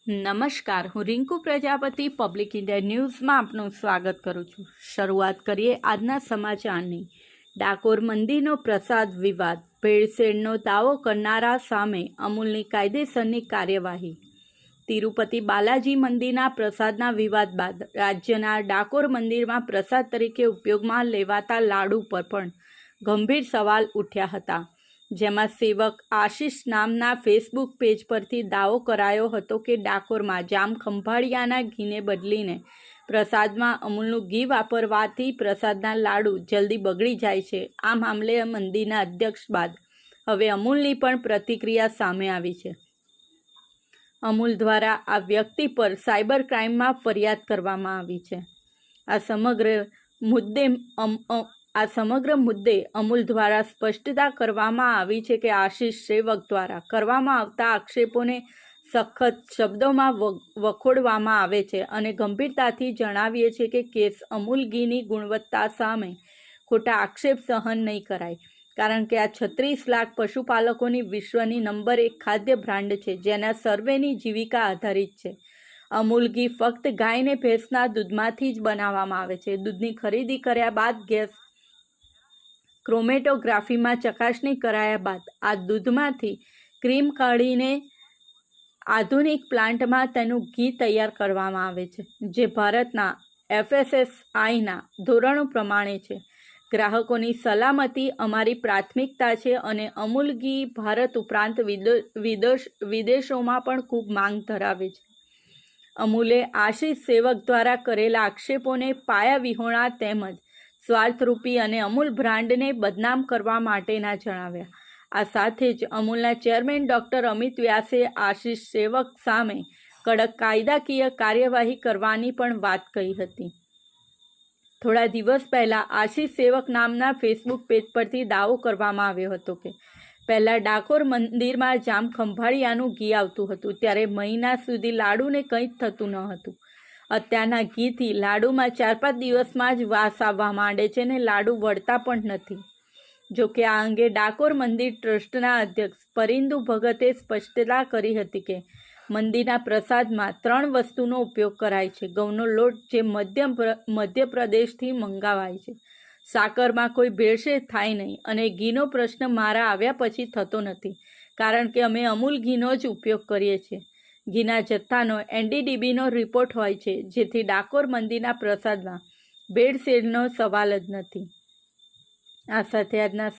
નમસ્કાર, હું Rinku Prajapati public India ન્યૂઝમાં આપનું સ્વાગત કરું છું। શરૂઆત કરીએ આજના સમાચારની। ડાકોર મંદિરનો પ્રસાદ વિવાદ, ભેળસેળનો દાવો કરનારા સામે અમૂલની કાયદેસરની કાર્યવાહી। તિરુપતિ બાલાજી મંદિરના પ્રસાદના વિવાદ બાદ રાજ્યના ડાકોર મંદિરમાં પ્રસાદ તરીકે ઉપયોગમાં લેવાતા લાડુ પર પણ ગંભીર સવાલ ઉઠ્યા હતા, જેમાં સેવક આશિષ નામના ફેસબુક પેજ પરથી દાવો કરાયો હતો કે ડાકોરમાં જામ ખંભાળિયાના ઘીને બદલીને પ્રસાદમાં અમૂલનું ઘી વાપરવાથી પ્રસાદના લાડુ જલ્દી બગડી જાય છે। આ મામલે મંદિરના અધ્યક્ષ બાદ હવે અમૂલની પણ પ્રતિક્રિયા સામે આવી છે। અમૂલ દ્વારા આ વ્યક્તિ પર સાયબર ક્રાઇમમાં ફરિયાદ કરવામાં આવી છે। આ સમગ્ર મુદ્દે અમૂલ દ્વારા સ્પષ્ટતા કરવામાં આવી છે કે આશિષ સેવક દ્વારા કરવામાં આવતા આક્ષેપોને સખત શબ્દોમાં વખોડવામાં આવે છે અને ગંભીરતાથી જણાવીએ છીએ કે કેસ અમૂલ ઘીની ગુણવત્તા સામે ખોટા આક્ષેપ સહન નહીં કરાય, કારણ કે આ 36 લાખ પશુપાલકોની વિશ્વની નંબર 1 ખાદ્ય બ્રાન્ડ છે, જેના સર્વેની જીવિકા આધારિત છે। અમૂલ ઘી ફક્ત ગાય ને ભેંસના દૂધમાંથી જ બનાવવામાં આવે છે। દૂધની ખરીદી કર્યા બાદ ગેસ ક્રોમેટોગ્રાફીમાં ચકાસણી કરાયા બાદ આ દૂધમાંથી ક્રીમ કાઢીને આધુનિક પ્લાન્ટમાં તેનું ઘી તૈયાર કરવામાં આવે છે, જે ભારતના FSSAIના ધોરણો પ્રમાણે છે। ગ્રાહકોની સલામતી અમારી પ્રાથમિકતા છે અને અમૂલ ઘી ભારત ઉપરાંત વિદેશોમાં પણ ખૂબ માંગ ધરાવે છે। અમૂલે આશિષ સેવક દ્વારા કરેલા આક્ષેપોને પાયાવિહોણા તેમજ સ્વાર્થરૂપી અને અમૂલ બ્રાન્ડને બદનામ કરવા માટેના જણાવ્યા। આ સાથે જ અમૂલના ચેરમેન ડૉક્ટર અમિત વ્યાસે આશિષ સેવક સામે કડક કાયદાકીય કાર્યવાહી કરવાની પણ વાત કહી હતી। થોડા દિવસ પહેલા આશિષ સેવક નામના ફેસબુક પેજ પરથી દાવો કરવામાં આવ્યો હતો કે પહેલાં ડાકોર મંદિરમાં જામ ખંભાળિયાનું ઘી આવતું હતું, ત્યારે મહિના સુધી લાડુને કંઈ જ થતું ન હતું। અત્યારના ઘીથી લાડુમાં 4-5 દિવસમાં જ વાસ આવવા માંડે છે અને લાડુ વળતા પણ નથી। જોકે આ અંગે ડાકોર મંદિર ટ્રસ્ટના અધ્યક્ષ પરિંદુ ભગતે સ્પષ્ટતા કરી હતી કે મંદિરના પ્રસાદમાં 3 વસ્તુનો ઉપયોગ કરાય છે। ઘઉંનો લોટ, જે મધ્યપ્રદેશથી મંગાવાય છે, સાકરમાં કોઈ ભેળસેળ થાય નહીં, અને ઘીનો પ્રશ્ન મારા આવ્યા પછી થતો નથી, કારણ કે અમે અમૂલ ઘીનો જ ઉપયોગ કરીએ છીએ। ઘીના જથ્થાનો NDDBનો રિપોર્ટ હોય છે, જેથી ડાકોર મંદિરના પ્રસાદમાં ભેળસેળનો સવાલ જ નથી। આ સાથે આજના